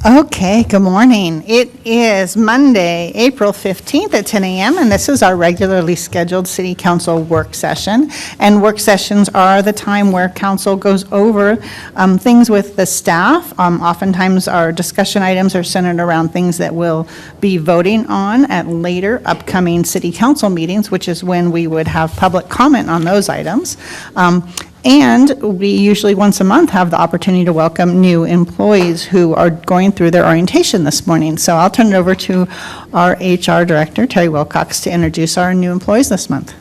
Okay, good morning. It is Monday, April 15th at 10 a.m., and this is our regularly scheduled City Council work session. And work sessions are the time where council goes over things with the staff. Oftentimes, our discussion items are centered around things that we'll be voting on at later upcoming City Council meetings, which is when we would have public comment on those items. And we usually once a month have the opportunity to welcome new employees who are going through their orientation this morning. So I'll turn it over to our HR Director, Terry Wilcox, to introduce our new employees this month.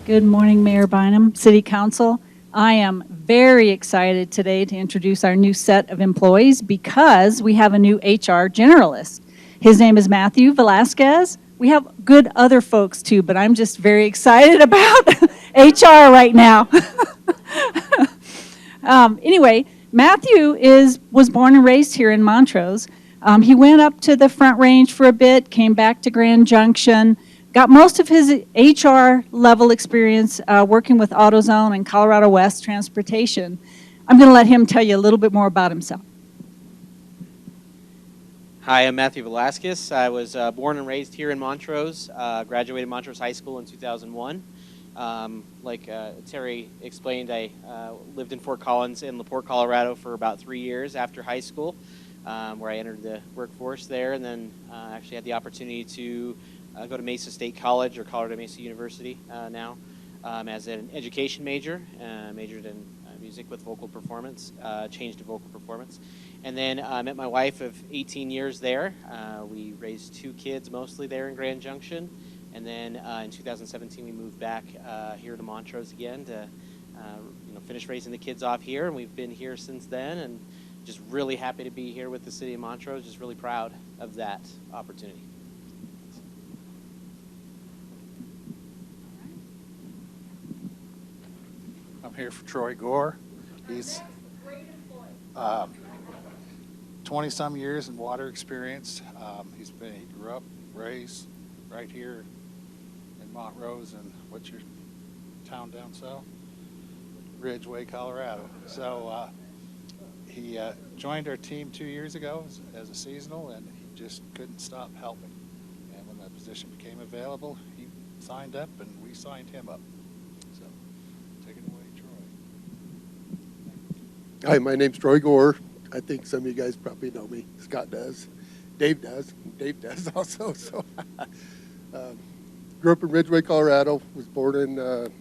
Good morning, Mayor Bynum, City Council. I am very excited today to introduce our new set of employees because we have a new HR generalist. His name is Matthew Velasquez. We have good other folks too, but I'm just very excited about HR right now. Anyway, Matthew was born and raised here in Montrose. He went up to the Front Range for a bit, came back to Grand Junction, got most of his HR level experience working with AutoZone and Colorado West Transportation. I'm going to let him tell you a little bit more about himself. Hi, I'm Matthew Velasquez. I was born and raised here in Montrose, graduated Montrose High School in 2001. Like Terry explained, I lived in Fort Collins in LaPorte, Colorado for about 3 years after high school, where I entered the workforce there, and then actually had the opportunity to go to Mesa State College, or Colorado Mesa University now, as an education major, majored in music with vocal performance, changed to vocal performance. And then I met my wife of 18 years there. We raised 2 kids mostly there in Grand Junction. And then in 2017, we moved back here to Montrose again to finish raising the kids off here. And we've been here since then, and just really happy to be here with the city of Montrose. Just really proud of that opportunity. I'm here for Troy Gore. He's 20-some years in water experience. He grew up, raised right here in Montrose, and what's your town down south? Ridgeway, Colorado. So he joined our team 2 years ago as a seasonal, and he just couldn't stop helping. And when that position became available, he signed up, and we signed him up. So take it away, Troy. Hi, my name's Troy Gore. I think some of you guys probably know me. Scott does. Dave does. Dave does also. So, grew up in Ridgeway, Colorado. Was born in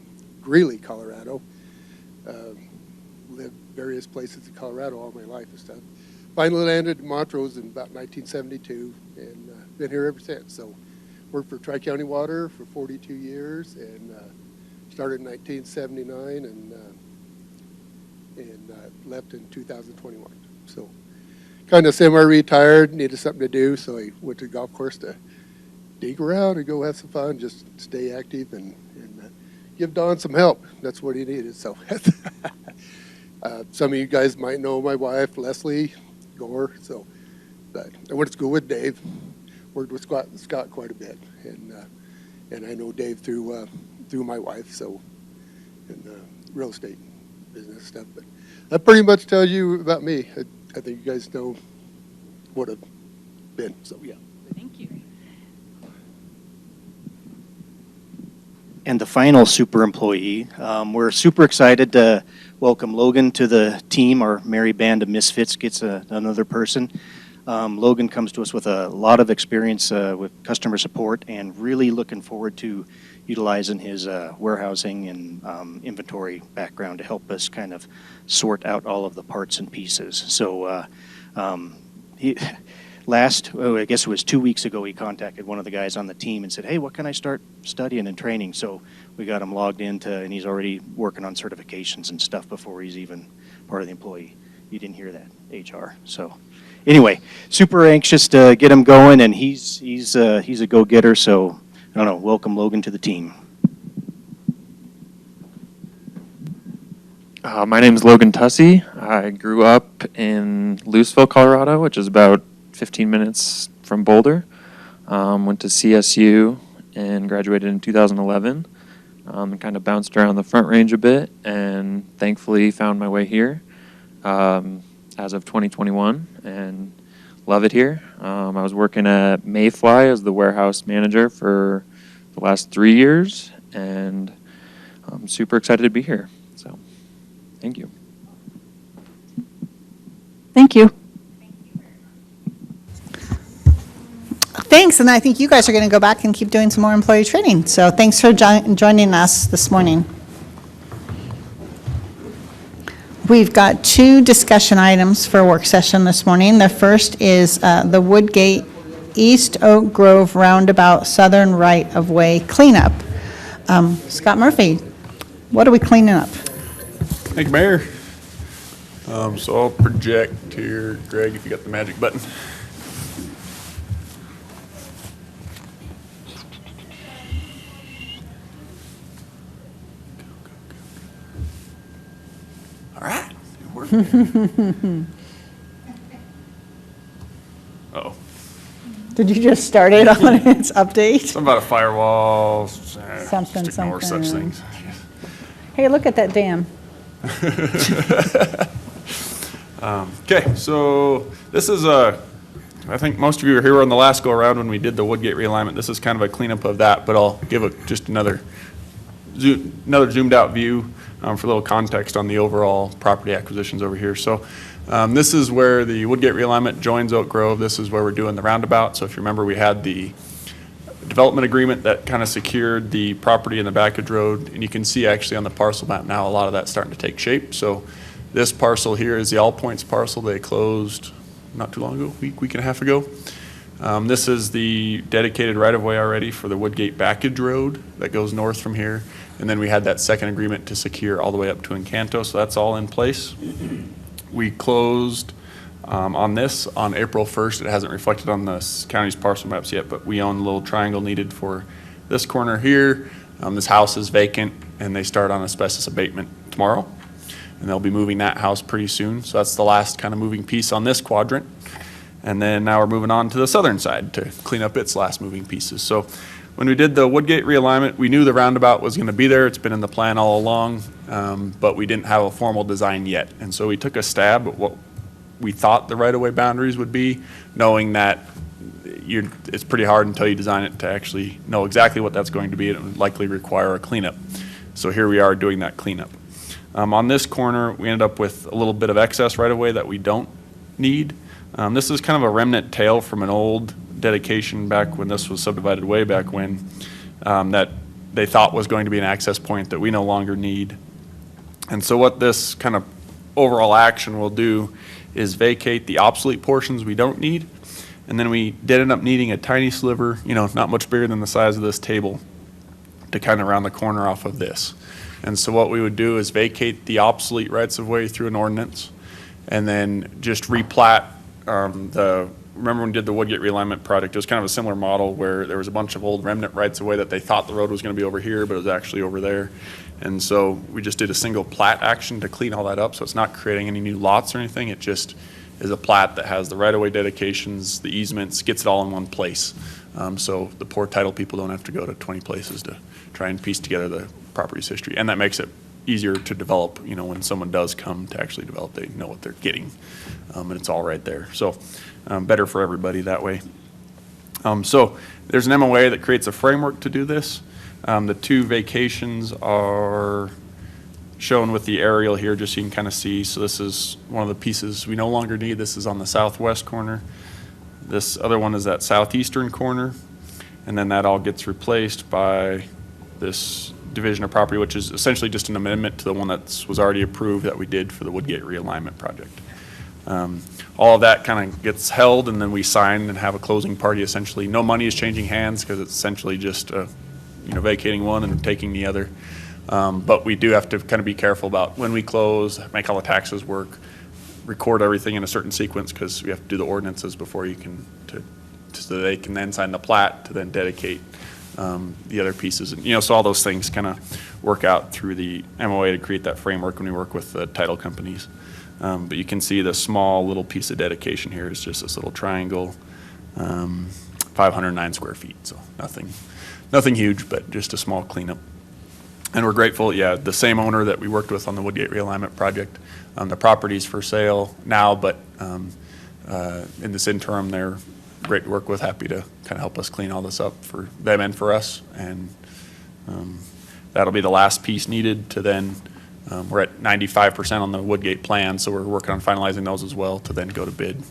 Greeley, Colorado. Lived various places in Colorado all my life and stuff. Finally landed in Montrose in about 1972, and been here ever since. So, worked for Tri-County Water for 42 years, and started in 1979, and left in 2021. So kind of semi-retired, needed something to do, so I went to the golf course to dig around and go have some fun, just stay active and give Don some help. That's what he needed. So some of you guys might know my wife, Leslie Gore. So, but I went to school with Dave, worked with Scott quite a bit, and I know Dave through my wife, so in real estate business stuff. But that pretty much tells you about me. I think you guys know what I've been, so yeah. Thank you. And the final super employee, we're super excited to welcome Logan to the team. Our merry band of misfits gets another person. Logan comes to us with a lot of experience with customer support, and really looking forward to utilizing his warehousing and inventory background to help us kind of sort out all of the parts and pieces. So I guess it was 2 weeks ago, he contacted one of the guys on the team and said, hey, what can I start studying and training? So we got him logged into, and he's already working on certifications and stuff before he's even part of the employee. You didn't hear that, HR. So anyway, super anxious to get him going, and he's a go-getter, so I don't know, welcome Logan to the team. My name is Logan Tussey. I grew up in Louisville, Colorado, which is about 15 minutes from Boulder. Went to CSU and graduated in 2011. And kind of bounced around the Front Range a bit, and thankfully found my way here as of 2021. And Love it here. I was working at Mayfly as the warehouse manager for the last 3 years, and I'm super excited to be here. So, thank you. Thank you. Thanks, and I think you guys are going to go back and keep doing some more employee training. So thanks for joining us this morning. We've got 2 discussion items for a work session this morning. The first is the Woodgate East Oak Grove Roundabout Southern Right-of-Way Cleanup. Scott Murphy, what are we cleaning up? Thank you, Mayor. So I'll project here, Greg, if you got the magic button. All right, it worked. Uh-oh, Did you just start it on its update? something about a firewall. Something, Just ignore such something. things. Hey, look at that dam. Okay, so this is I think most of you were here on the last go around when we did the Woodgate realignment. This is kind of a cleanup of that, but I'll give just another zoomed out view for a little context on the overall property acquisitions over here. So this is where the Woodgate realignment joins Oak Grove. This is where we're doing the roundabout. So if you remember, we had the development agreement that kind of secured the property in the Backage Road, and you can see actually on the parcel map now a lot of that's starting to take shape. So this parcel here is the All Points parcel. They closed not too long ago, week and a half ago. This is the dedicated right-of-way already for the Woodgate Backage Road that goes north from here. And then we had that second agreement to secure all the way up to Encanto, so that's all in place. We closed on this on April 1st. It hasn't reflected on the county's parcel maps yet, but we own the little triangle needed for this corner here. This house is vacant, and they start on asbestos abatement tomorrow. And they'll be moving that house pretty soon. So that's the last kind of moving piece on this quadrant. And then now we're moving on to the southern side to clean up its last moving pieces. So when we did the Woodgate realignment, we knew the roundabout was going to be there. It's been in the plan all along, but we didn't have a formal design yet. And so we took a stab at what we thought the right-of-way boundaries would be, knowing that it's pretty hard until you design it to actually know exactly what that's going to be. It would likely require a cleanup. So here we are doing that cleanup. On this corner, we ended up with a little bit of excess right-of-way that we don't need. This is kind of a remnant tale from an old dedication back when this was subdivided way back when, that they thought was going to be an access point that we no longer need. And so what this kind of overall action will do is vacate the obsolete portions we don't need. And then we did end up needing a tiny sliver, not much bigger than the size of this table, to kind of round the corner off of this. And so what we would do is vacate the obsolete rights of way through an ordinance, and then just replat remember when we did the Woodgate realignment project, it was kind of a similar model where there was a bunch of old remnant rights of way that they thought the road was going to be over here, but it was actually over there. And so we just did a single plat action to clean all that up. So it's not creating any new lots or anything. It just is a plat that has the right-of-way dedications, the easements, gets it all in one place. So the poor title people don't have to go to 20 places to try and piece together the property's history. And that makes it easier to develop, when someone does come to actually develop, they know what they're getting. And it's all right there. So better for everybody that way. So there's an MOA that creates a framework to do this. The 2 vacations are shown with the aerial here, just so you can kind of see. So this is one of the pieces we no longer need. This is on the southwest corner. This other one is that southeastern corner. And then that all gets replaced by this division of property, which is essentially just an amendment to the one that was already approved that we did for the Woodgate realignment project. All of that kind of gets held, and then we sign and have a closing party. Essentially, no money is changing hands because it's essentially just vacating one and taking the other. But we do have to kind of be careful about when we close, make all the taxes work, record everything in a certain sequence, because we have to do the ordinances before you can, so they can then sign the plat to then dedicate the other pieces. And, so all those things kind of work out through the MOA to create that framework when we work with the title companies. But you can see the small little piece of dedication here is just this little triangle, 509 square feet. So nothing huge, but just a small cleanup. And we're grateful, the same owner that we worked with on the Woodgate realignment project. The property's for sale now, but in this interim, they're great to work with, happy to kind of help us clean all this up for them and for us. And that'll be the last piece needed to then, we're at 95% on the Woodgate plan, so we're working on finalizing those as well to then go to bid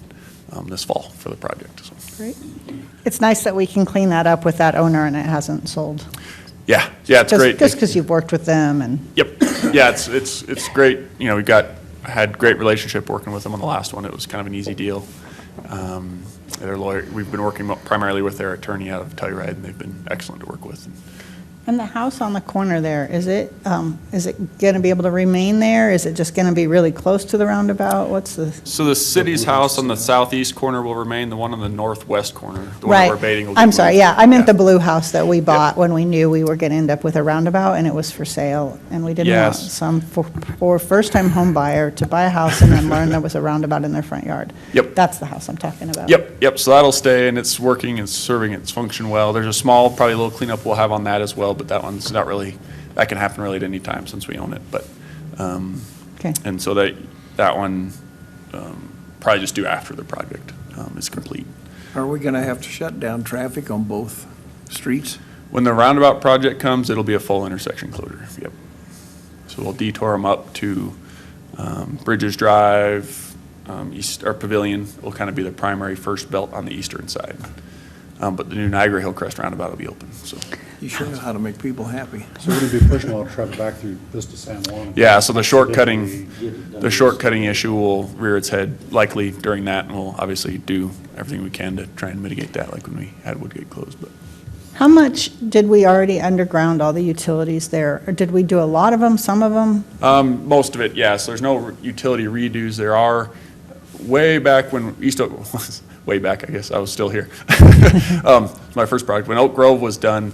this fall for the project. So. Great. It's nice that we can clean that up with that owner and it hasn't sold. Yeah, it's great. Just because you've worked with them and. Yep. Yeah, it's great. You know, had great relationship working with them on the last one. It was kind of an easy deal. Their lawyer, we've been working primarily with their attorney out of Telluride, and they've been excellent to work with. And the house on the corner there, is it going to be able to remain there? Is it just going to be really close to the roundabout? What's the? So the city's house on the southeast corner will remain. The one on the northwest corner, the one Right. that we're abating, will get I'm sorry, moved. yeah, I meant the blue house that we bought when we knew we were going to end up with a roundabout and it was for sale. And we didn't want Yes. some for first-time home buyer to buy a house and then learn there was a roundabout in their front yard. Yep. That's the house I'm talking about. Yep. So that'll stay, and it's working and serving its function well. There's a small, probably a little cleanup we'll have on that as well, but that one's not really, that can happen really at any time since we own it. But Okay. and so that one probably just do after the project is complete. Are we going to have to shut down traffic on both streets? When the roundabout project comes, it'll be a full intersection closure. Yep. So we'll detour them up to Bridges Drive, East, or Pavilion will kind of be the primary first belt on the eastern side. But the new Niagara Hillcrest roundabout will be open, so. You sure know how to make people happy. So we're going to be pushing a lot of traffic back through this to San Juan. Yeah, so the shortcutting issue will rear its head likely during that, and we'll obviously do everything we can to try and mitigate that, like when we had Woodgate closed, but. How much did we already underground all the utilities there? Or did we do a lot of them, some of them? Most of it, yes. There's no utility redos. There are, way back when East Oak was, way back, I guess, I was still here. My first project, when Oak Grove was done,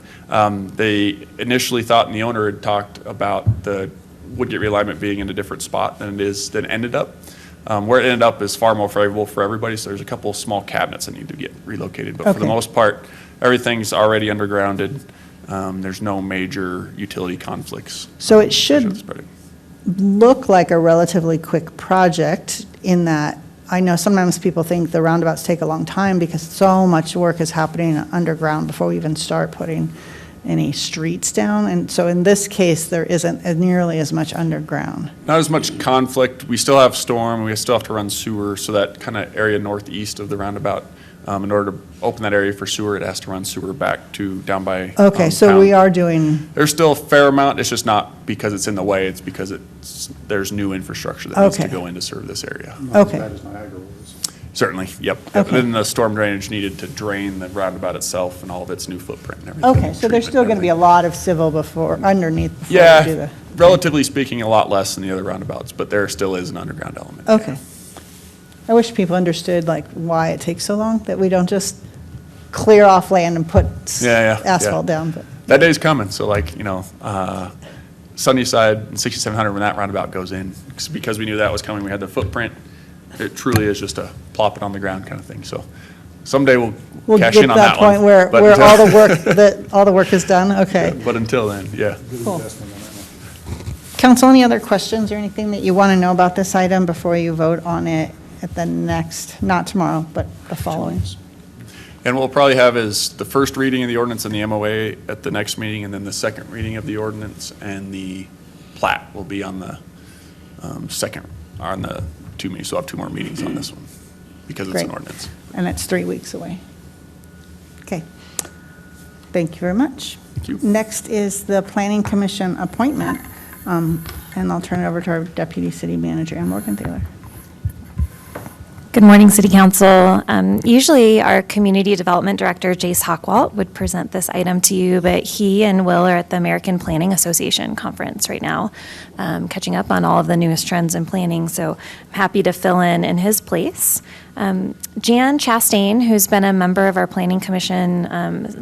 they initially thought, and the owner had talked about the Woodgate realignment being in a different spot than it ended up. Where it ended up is far more favorable for everybody, so there's a couple of small cabinets that need to get relocated. But for the Okay. most part, everything's already undergrounded. There's no major utility conflicts. So it with should this project. look like a relatively quick project in that, I know sometimes people think the roundabouts take a long time because so much work is happening underground before we even start putting any streets down. And so in this case, there isn't nearly as much underground. Not as much conflict. We still have storm, we still have to run sewer, so that kind of area northeast of the roundabout, in order to open that area for sewer, it has to run sewer back to down by. Okay, so town. we are doing, There's still a fair amount, it's just not because it's in the way, it's because there's new infrastructure that needs to Okay. go in to serve this area. Not as Okay. bad as Niagara was. Certainly, yep. Okay. And then the storm drainage needed to drain the roundabout itself and all of its new footprint and everything. okay, so there's still going to be a lot of civil underneath before we do Yeah, the. relatively speaking, a lot less than the other roundabouts, but there still is an underground element. Okay. I wish people understood like why it takes so long, that we don't just clear off land and put Yeah. asphalt down, but. That day's coming, so like, Sunnyside and 6700, when that roundabout goes in, because we knew that was coming, we had the footprint. It truly is just a plop it on the ground kind of thing, so someday we'll We'll cash get in to on that that one. point where But all until- the work, all the work is done, okay. But until then, yeah. Good Cool. investment on that one. Council, any other questions or anything that you want to know about this item before you vote on it at the next, not tomorrow, but the following? And we'll probably have is the first reading of the ordinance and the MOA at the next meeting, and then the second reading of the ordinance and the plat will be on the on the 2 meetings. So we'll have 2 more meetings on this one because it's an Great. ordinance. And it's 3 weeks away. Okay. Thank you very much. Thank you. Next is the Planning Commission appointment, and I'll turn it over to our Deputy City Manager, Ann Morgenthaler. Good morning, City Council. Usually, our Community Development Director, Jace Hockwalt, would present this item to you, but he and Will are at the American Planning Association Conference right now, catching up on all of the newest trends in planning, so I'm happy to fill in his place. Jan Chastain, who's been a member of our Planning Commission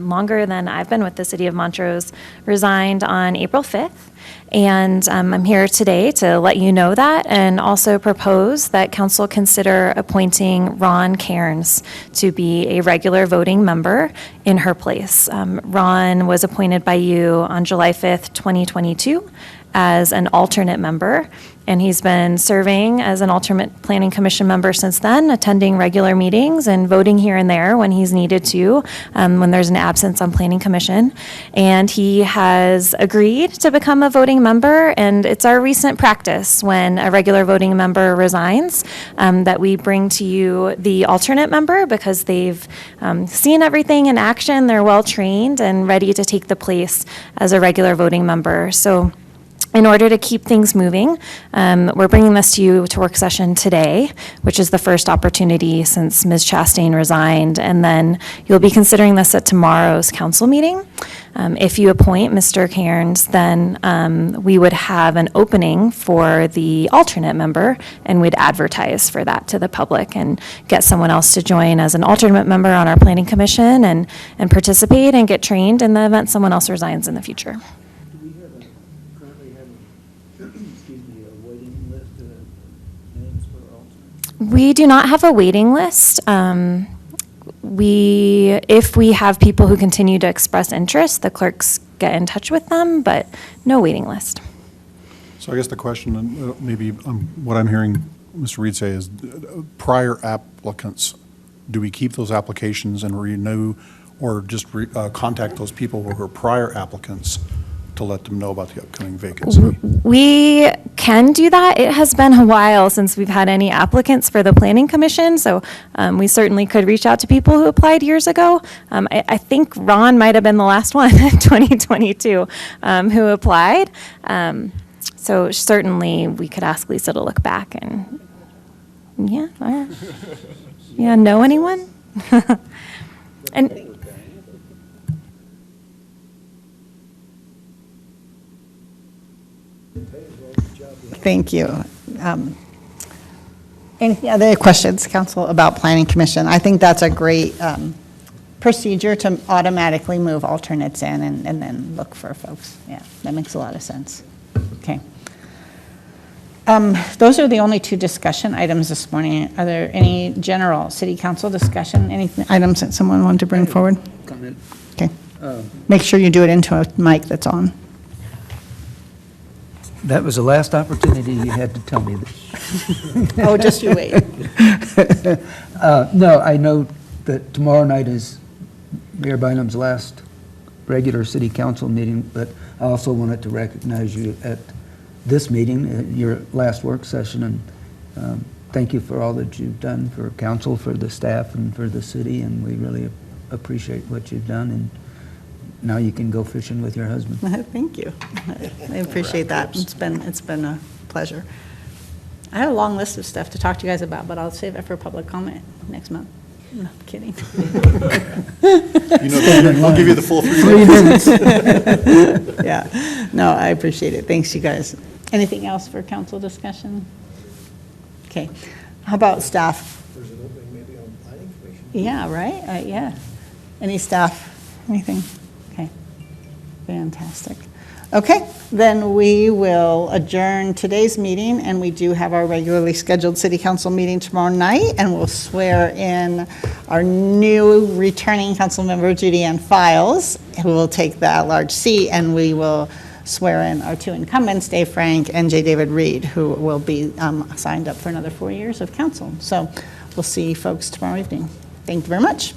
longer than I've been with the City of Montrose, resigned on April 5th. And I'm here today to let you know that and also propose that council consider appointing Ron Cairns to be a regular voting member in her place. Ron was appointed by you on July 5th, 2022 as an alternate member. And he's been serving as an alternate Planning Commission member since then, attending regular meetings and voting here and there when he's needed to, when there's an absence on Planning Commission. And he has agreed to become a voting member, and it's our recent practice when a regular voting member resigns, that we bring to you the alternate member because they've seen everything in action, they're well-trained and ready to take the place as a regular voting member. So in order to keep things moving, we're bringing this to you to work session today, which is the first opportunity since Ms. Chastain resigned, and then you'll be considering this at tomorrow's council meeting. If you appoint Mr. Cairns, then we would have an opening for the alternate member, and we'd advertise for that to the public and get someone else to join as an alternate member on our planning commission and participate and get trained in the event someone else resigns in the future. We do not have a waiting list. If we have people who continue to express interest, the clerks get in touch with them, but no waiting list. So I guess the question, and maybe what I'm hearing Mr. Reed say is prior applicants, do we keep those applications and renew or just contact those people who are prior applicants to let them know about the upcoming vacancy? We can do that. It has been a while since we've had any applicants for the Planning Commission, so we certainly could reach out to people who applied years ago. I think Ron might have been the last one in 2022 who applied. So certainly we could ask Lisa to look back and, know anyone? And Thank you. Any other questions, Council, about Planning Commission? I think that's a great procedure to automatically move alternates in and then look for folks. Yeah, that makes a lot of sense. Okay. Those are the only two discussion items this morning. Are there any general City Council discussion, any items that someone wanted to bring forward? Comment. Okay. Make sure you do it into a mic that's on. That was the last opportunity you had to tell me this. Oh, just you wait. No, I know that tomorrow night is Mayor Bynum's last regular city council meeting, but I also wanted to recognize you at this meeting, your last work session, and thank you for all that you've done for council, for the staff, and for the city, and we really appreciate what you've done, and now you can go fishing with your husband. Thank you. I appreciate that. It's been a pleasure. I have a long list of stuff to talk to you guys about, but I'll save it for public comment next month. No, I'm kidding. I'll give you the full 3 minutes. Yeah. No, I appreciate it. Thanks, you guys. Anything else for council discussion? Okay. How about staff? There's an opening maybe on planning commission. Yeah, right? Yeah. Any staff? Anything? Okay. Fantastic. Okay, then we will adjourn today's meeting, and we do have our regularly scheduled city council meeting tomorrow night, and we'll swear in our new returning council member, Judy Ann Files, who will take the at-large seat, and we will swear in our two incumbents, Dave Frank and J. David Reed, who will be signed up for another 4 years of council. So we'll see folks tomorrow evening. Thank you very much.